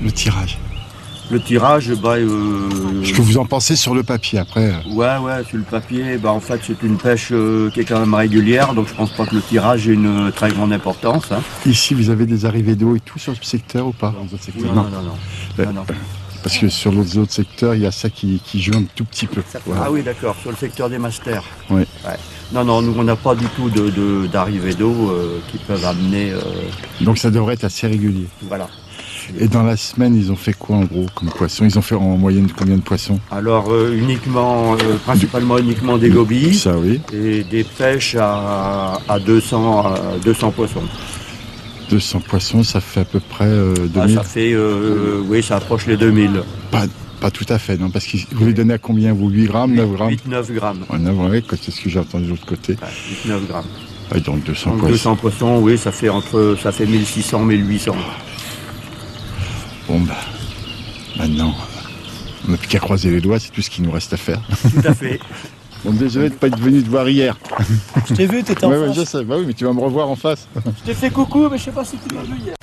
le tirage. Le tirage, Ce que vous en pensez sur le papier après Ouais, sur le papier, en fait c'est une pêche qui est quand même régulière, donc je pense pas que le tirage ait une très grande importance. Hein. Ici, vous avez des arrivées d'eau et tout sur ce secteur ou pas? Non. Parce que sur les autres secteurs, il y a ça qui joue un tout petit peu. Voilà. Ah oui, d'accord, sur le secteur des masters. Oui. Ouais. Non, nous on n'a pas du tout d'arrivée d'eau qui peuvent amener. Donc ça devrait être assez régulier. Voilà. Et dans la semaine, ils ont fait quoi en gros comme poisson? Ils ont fait en moyenne combien de poissons? Alors principalement uniquement des gobies. Ça oui. Et des pêches à 200 poissons. 200 poissons, ça fait à peu près 2000. Ça fait, oui, ça approche les 2000. Pas tout à fait, non, parce que vous les donnez à combien, vous? 8 grammes, 9 grammes? 8-9 grammes. Ouais, c'est ce que j'ai entendu de l'autre côté. 8-9 grammes. Ouais, donc 200 donc poissons. 200 poissons, oui, ça fait 1600, 1800. Bon, maintenant, on n'a plus qu'à croiser les doigts, c'est tout ce qu'il nous reste à faire. Tout à fait. Bon, désolé de ne pas être venu te voir hier. Je t'ai vu, t'étais en face. Ouais, je sais, oui, mais tu vas me revoir en face. Je t'ai fait coucou, mais je sais pas si tu m'as vu hier.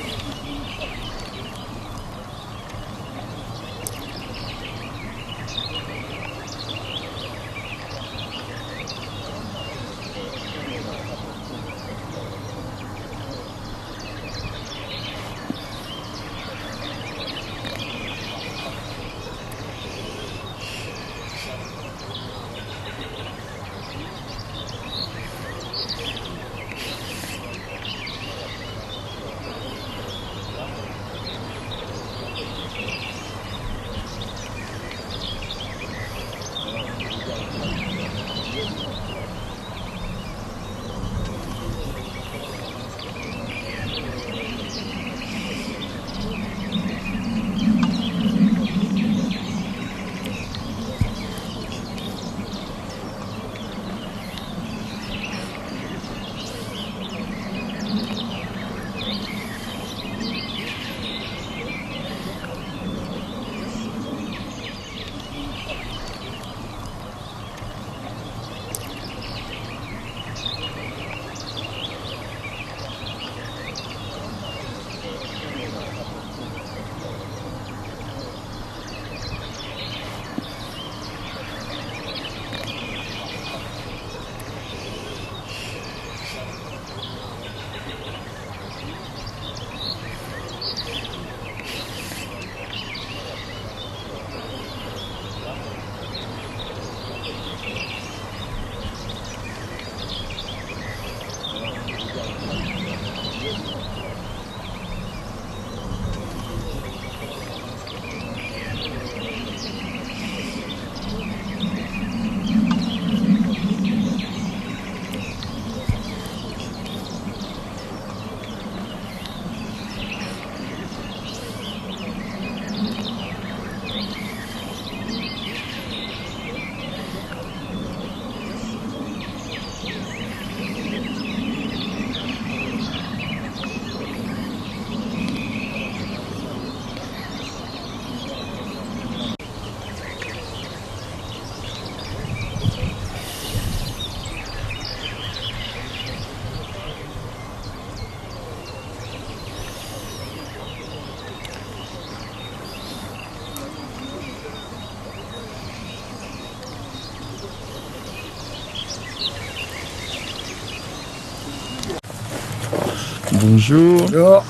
Bonjour. Bonjour.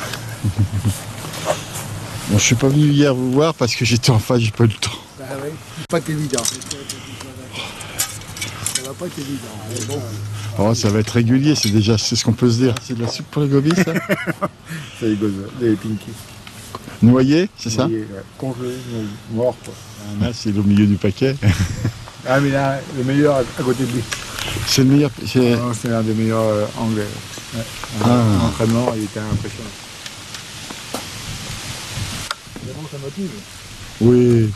Bon, je suis pas venu hier vous voir parce que j'étais en face, j'ai pas eu le temps. Bah oui, pas évident. Ça va pas être évident. Mais bon. Oh, ça va être régulier, c'est ce qu'on peut se dire. C'est de la soupe pour les gobies, ça? C'est des pinkies. Noyé, c'est ça? Ouais. Congelés, morts quoi. Là, c'est au milieu du paquet. Ah mais là, le meilleur à côté de lui. C'est le meilleur. C'est un des meilleurs anglais. Ouais. L'entraînement, il était impressionnant. Vraiment, ça motive. Oui.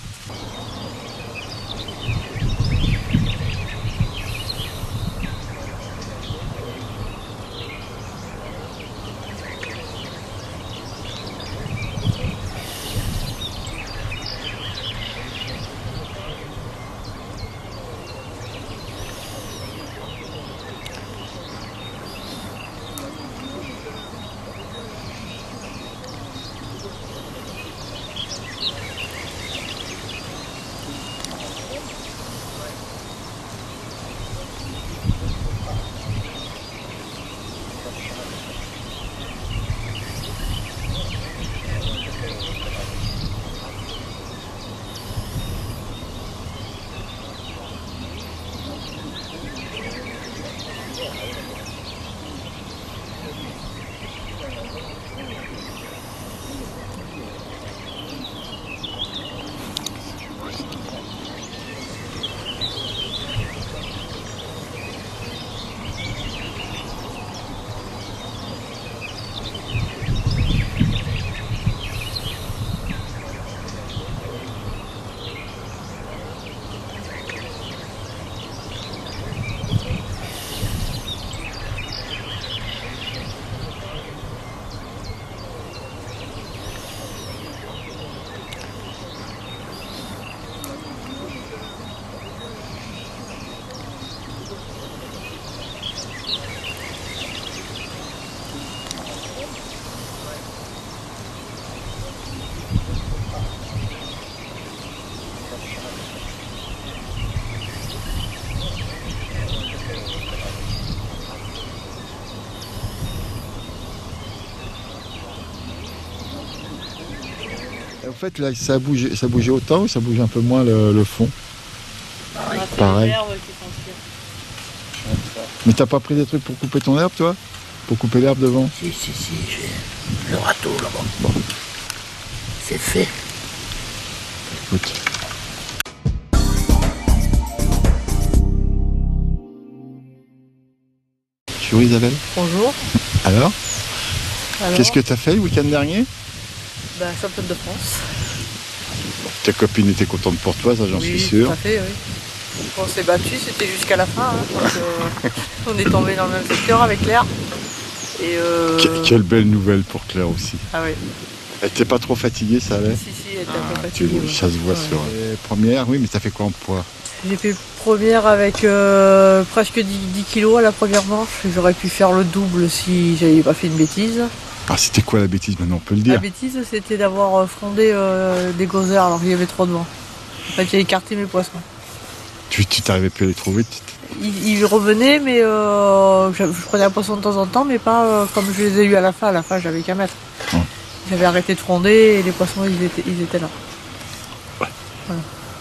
En fait, là, ça a bougé autant ou ça bouge un peu moins le fond? Pareil. Mais t'as pas pris des trucs pour couper ton herbe, toi? Pour couper l'herbe devant? Si, j'ai le râteau là-bas. Bon. C'est fait. Écoute. Bonjour Isabelle. Bonjour. Alors, Alors, qu'est-ce que t'as fait le week-end dernier? championne de France. Ta copine était contente pour toi, ça j'en suis Oui, sûr. tout à fait, oui. On s'est battu, c'était jusqu'à la fin. Donc, on est tombé dans le même secteur avec Claire. Et Quelle belle nouvelle pour Claire aussi. Ah oui. Elle était pas trop fatiguée, ça allait? Si, elle était un peu fatiguée. Ouais. Ça se voit Ouais. sur première, oui, mais t'as fait quoi en poids? J'ai fait première avec presque 10 kilos à la première manche. J'aurais pu faire le double si j'avais pas fait une bêtise. Ah, c'était quoi la bêtise maintenant, on peut le La dire? bêtise, c'était d'avoir frondé des gozer alors qu'il y avait trop de vent. En fait, j'ai écarté mes poissons. Tu t'arrivais plus à les trouver? Ils revenaient, mais je prenais un poisson de temps en temps, mais pas comme je les ai eus à la fin. À la fin, j'avais qu'à mettre. Ouais. J'avais arrêté de fronder et les poissons, ils étaient là.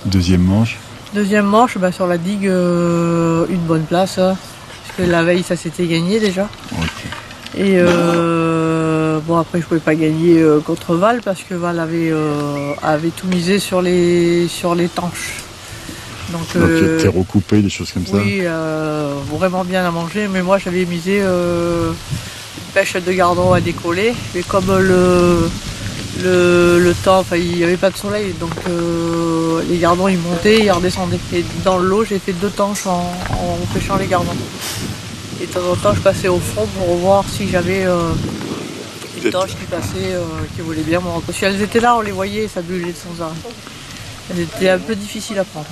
Deuxième manche. Deuxième manche, sur la digue, une bonne place. Parce que la veille, ça s'était gagné déjà. Ok. Et après, je pouvais pas gagner contre Val parce que Val avait tout misé sur les tanches. Donc, t'es recoupé, des choses comme ça? oui, vraiment bien à manger, mais moi j'avais misé une pêche de gardon à décoller, mais comme le temps, il n'y avait pas de soleil, donc les gardons ils montaient, ils redescendaient. Et dans l'eau, j'ai fait 2 tanches en pêchant les gardons. Et de temps en temps, je passais au fond pour voir si j'avais une tanche qui passait, qui voulait bien me rencontrer. Si elles étaient là, on les voyait, ça bullait sans arrêt. Elles étaient un peu difficiles à prendre.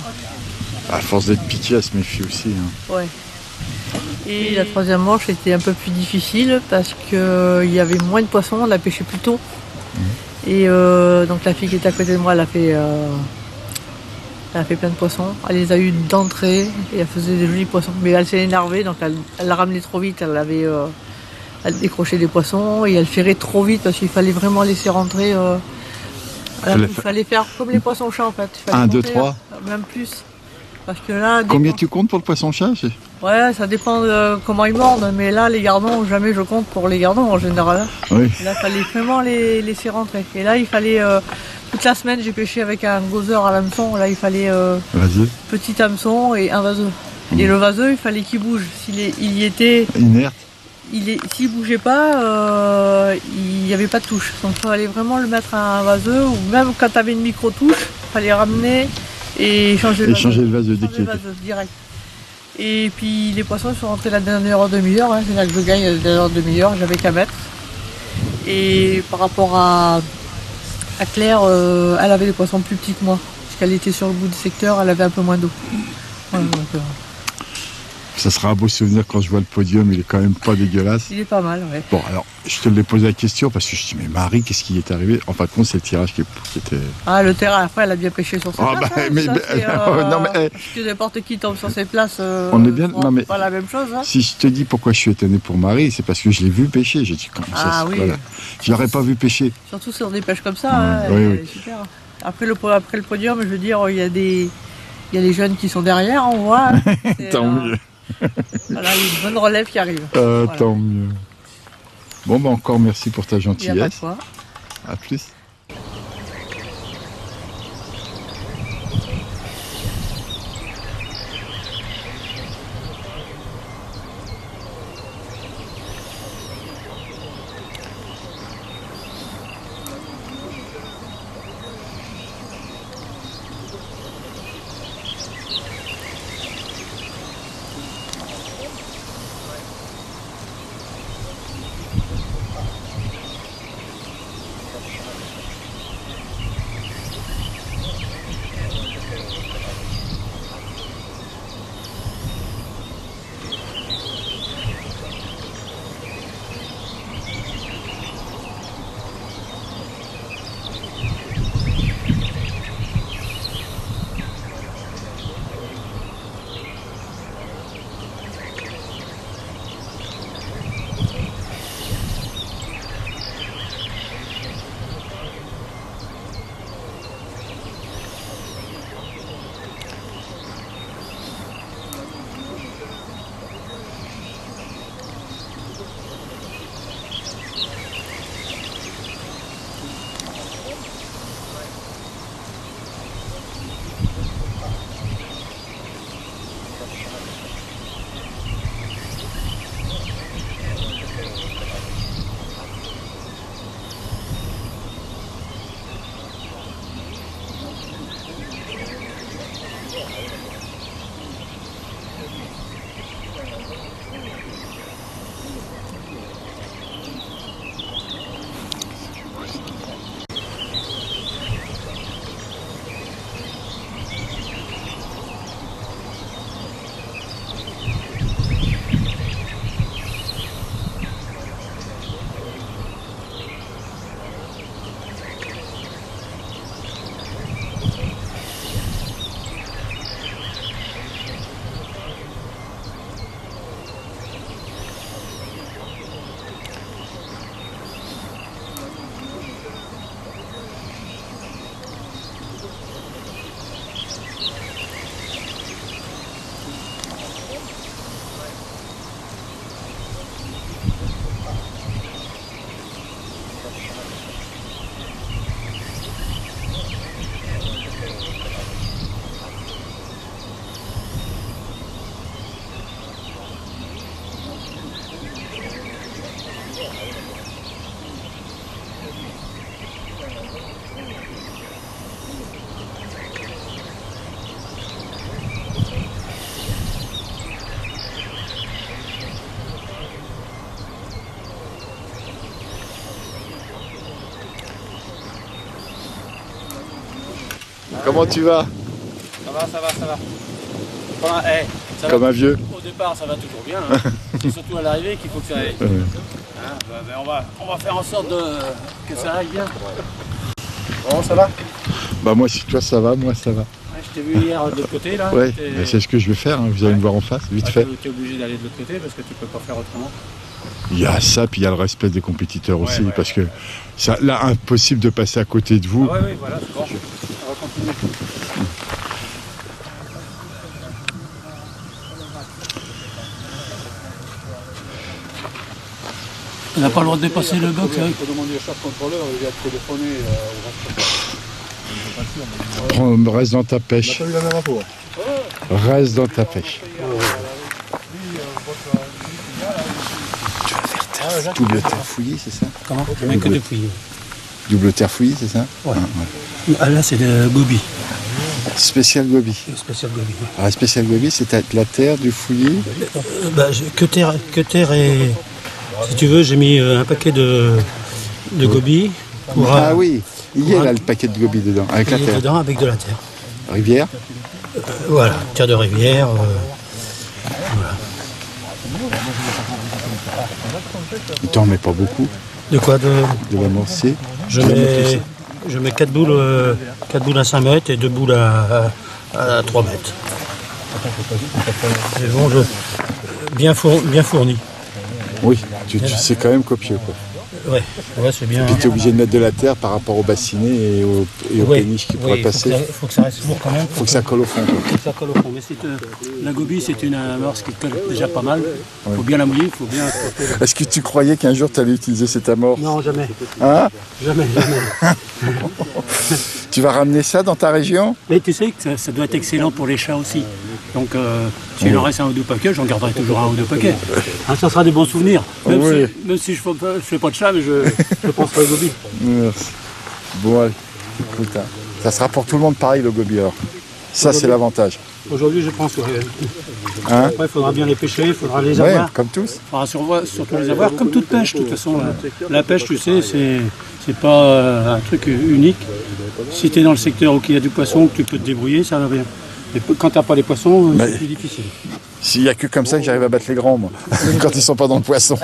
À force d'être piqué, elle se méfie aussi. Hein. Ouais. Et la troisième manche était un peu plus difficile parce qu'il y avait moins de poissons, on a pêché plus tôt. Et donc la fille qui était à côté de moi, elle a fait plein de poissons. Elle les a eu d'entrée et elle faisait des jolis poissons. Mais elle s'est énervée, donc elle l'a ramené trop vite. Elle décrochait des poissons et elle ferrait trop vite parce qu'il fallait vraiment laisser rentrer. Il fallait faire comme les poissons-chats en fait. 1, 2, 3. Même plus. Parce que là, Combien tu comptes pour le poisson-chat? Ouais, ça dépend de comment ils mordent, mais là, les gardons, jamais je compte pour les gardons en général. Oui. Là, il fallait vraiment les laisser rentrer. Et là, il fallait, toute la semaine, j'ai pêché avec un gozer à l'hameçon. Là, il fallait petit hameçon et un vaseux. Et le vaseux, il fallait qu'il bouge. Il y était inerte. S'il bougeait pas, il n'y avait pas de touche. Donc, il fallait vraiment le mettre à un vaseux, ou même quand tu avais une micro-touche, il fallait ramener et changer le vaseux dès qu'il était. Direct. Et puis les poissons sont rentrés la dernière demi-heure, c'est là que je gagne la dernière demi-heure, j'avais qu'à mettre. Et par rapport à Claire, elle avait des poissons plus petits que moi, parce qu'elle était sur le bout du secteur, elle avait un peu moins d'eau. Voilà, donc, ça sera un beau souvenir quand je vois le podium, il est quand même pas dégueulasse. il est pas mal, ouais. Bon, alors, je te l'ai posé la question parce que je me dis, mais Marie, qu'est-ce qui est arrivé? En fin de compte, c'est le tirage qui était... Ah, le terrain, après, elle a bien pêché sur ses places. Non, mais, parce que n'importe qui tombe sur ses places, on est bien, non, mais, pas la même chose. Hein. Si je te dis pourquoi je suis étonné pour Marie, c'est parce que je l'ai vu pêcher. J'ai dit, comment ça oui. Voilà. Je l'aurais pas vu pêcher. Surtout sur des pêches comme ça, oui. Super. Après le podium, je veux dire, il y a les jeunes qui sont derrière, on voit. Hein. Tant mieux. Voilà, il y a une bonne relève qui arrive. Voilà. Tant mieux. Bon, encore merci pour ta gentillesse. Il n'y a pas de quoi. À plus. Comment tu vas? Ça va. Enfin, ça Comme va, un vieux. au départ, ça va toujours bien. Hein. C'est surtout à l'arrivée qu'il faut que ça aille. Hein, ben, on va faire en sorte que ça aille bien. Bon, ça va? Bah moi si toi ça va, moi ça va. Ouais, je t'ai vu hier de l'autre côté là. Ouais, c'est ce que je vais faire, hein. Vous allez me voir en face, vite fait. Tu es obligé d'aller de l'autre côté parce que tu peux pas faire autrement. Il y a ça, puis il y a le respect des compétiteurs aussi, Ouais, parce que ça, là, impossible de passer à côté de vous. Ah oui, voilà, c'est bon. On va continuer. On n'a pas le droit de dépasser le box, hein. faut demander au chef contrôleur, il vient de téléphoner Reste dans ta pêche. pas eu la même info. Reste dans ta pêche. Double terre fouillée, c'est ça? Comment? Je mets que de fouiller. Double terre fouillée, c'est ça? Ouais. Ah, là, c'est de gobi. Spécial gobi. Spécial gobi. Ah, spécial gobi, c'est la terre, du fouillé. Que terre et... Si tu veux, j'ai mis un paquet de gobi. Pour, Ah oui, il y a là le paquet de gobi dedans, avec la terre. dedans avec de la terre. Rivière? Voilà, terre de rivière. Il t'en met pas beaucoup, De quoi de l'amorcier. je mets 4 boules à 5 mètres et 2 boules à 3 mètres. C'est bon, bien fourni. Oui, c'est quand même copieux, quoi. Ouais, c'est bien. Puis tu es obligé de mettre de la terre par rapport au bassinet et aux péniches qui pourraient passer. Il faut que ça reste lourd quand même. Faut que ça colle au fond, quoi. Faut que ça colle au fond. Mais la gobi, c'est une amorce qui colle déjà pas mal. Il faut bien la mouiller, il faut bien... Est-ce que tu croyais qu'un jour tu allais utiliser cette amorce? Non, jamais. Hein? Jamais. Tu vas ramener ça dans ta région? Mais tu sais que ça doit être excellent pour les chats aussi. Donc, s'il en reste un ou deux paquets, j'en garderai toujours un ou deux paquets. Hein, ça sera des bons souvenirs. Même si je ne fais pas de chat, mais je penserai au gobi. Merci. Bon, allez, écoute, hein. Ça sera pour tout le monde pareil, le gobi, alors. Ça, c'est l'avantage. Aujourd'hui, je pense. Hein? Après, il faudra bien les pêcher, il faudra les Ouais, avoir. comme tous. Il faudra surtout les avoir, comme toute pêche. De toute façon, la pêche, tu sais, c'est pas un truc unique. Si tu es dans le secteur où il y a du poisson, que tu peux te débrouiller, ça va bien. Et quand tu n'as pas les poissons, c'est plus difficile. S'il n'y a que comme ça que j'arrive à battre les grands, moi, quand ils sont pas dans le poisson.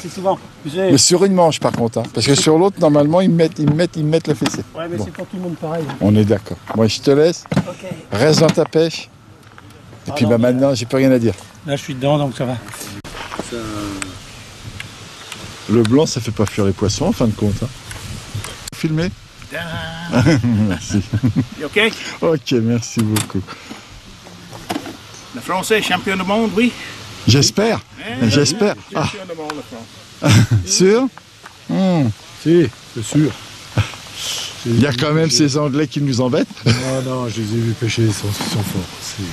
C'est souvent. Tu sais, Mais sur une manche, par contre, hein, parce que sur l'autre, normalement, ils mettent la fessée. ouais, mais Bon. c'est pour tout le monde pareil. On est d'accord. Moi, je te laisse. Ok. Reste dans ta pêche. Et puis, non, mais- maintenant, j'ai plus rien à dire. Là, je suis dedans, donc ça va. Le blanc, ça fait pas fuir les poissons, en fin de compte. Hein. Filmé. Merci. You okay? Ok, merci beaucoup. Le Français champion du monde, oui. J'espère. J'espère. Ah, Champion du monde, le France. sûr? Si, c'est sûr. Il y a quand même ces Anglais qui nous embêtent. Non, je les ai vus pêcher, ils sont forts,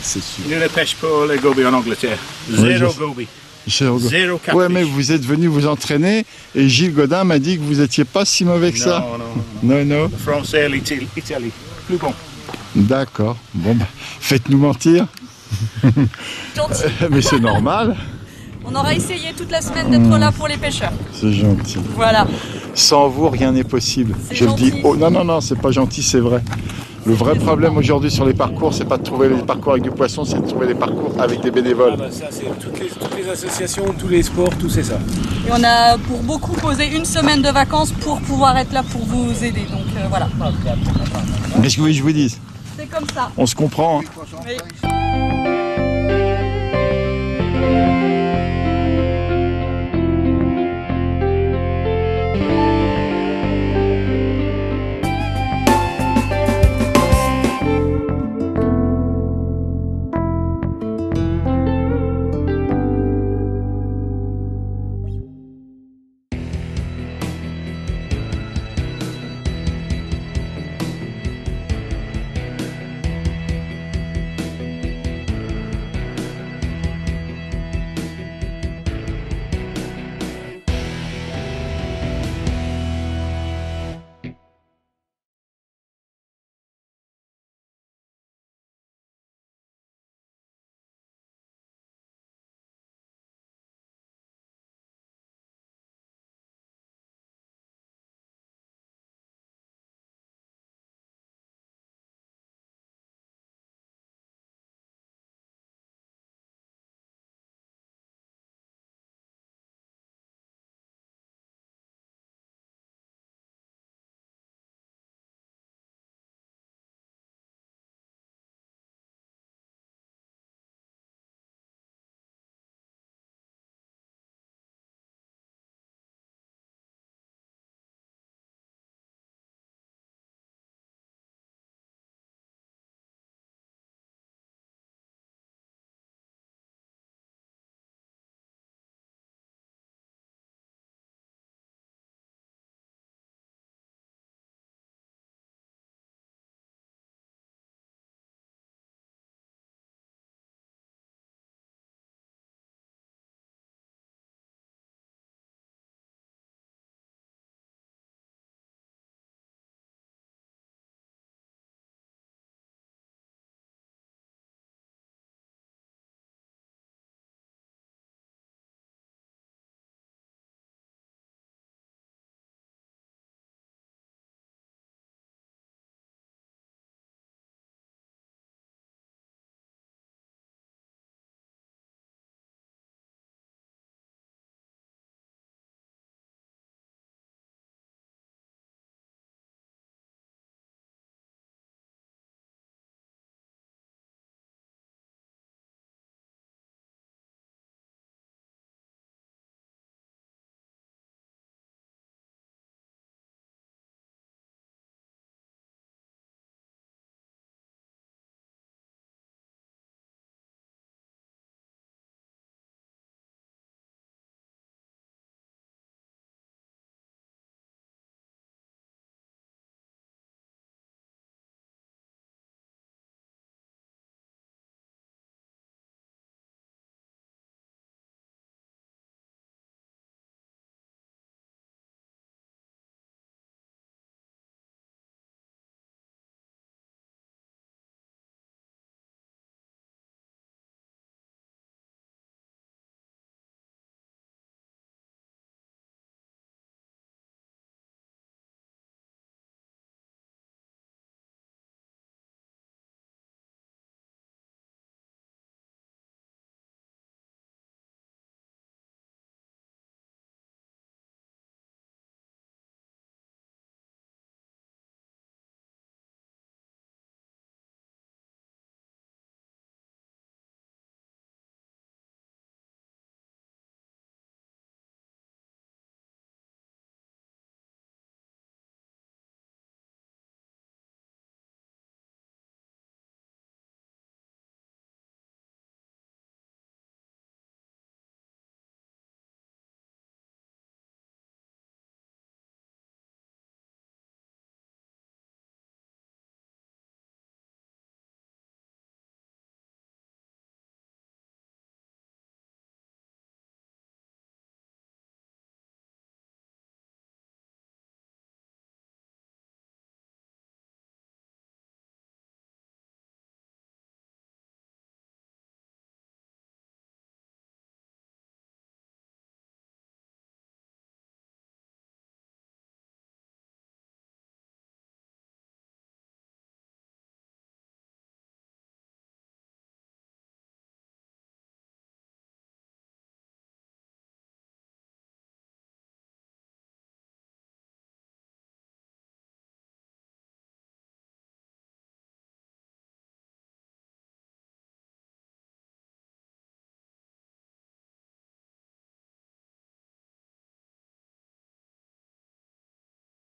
c'est sûr. Nous ne pêchons pas les gobies en Angleterre. Oui, Zéro je- gobies. Ouais, Zéro catfish. mais vous êtes venu vous entraîner et Gilles Godin m'a dit que vous étiez pas si mauvais que ça. Non. Non. Le Français, l'Italie. Plus bon. D'accord. Bon, bah, faites-nous mentir. Gentil. Mais c'est normal. On aura essayé toute la semaine d'être là pour les pêcheurs. C'est gentil. Voilà. Sans vous, rien n'est possible. C'est Je le dis. gentil. Oh, non, c'est pas gentil, c'est vrai. Le vrai problème aujourd'hui sur les parcours, c'est pas de trouver les parcours avec du poisson, c'est de trouver les parcours avec des bénévoles. Ça, c'est toutes les associations, tous les sports, tout c'est ça. Et on a pour beaucoup posé une semaine de vacances pour pouvoir être là pour vous aider. Donc voilà. Qu'est-ce que vous voulez que je vous dise? C'est comme ça. On se comprend. Hein. Oui.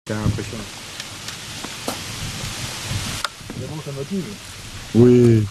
C'est impressionnant. Vraiment, ça motive. Oui.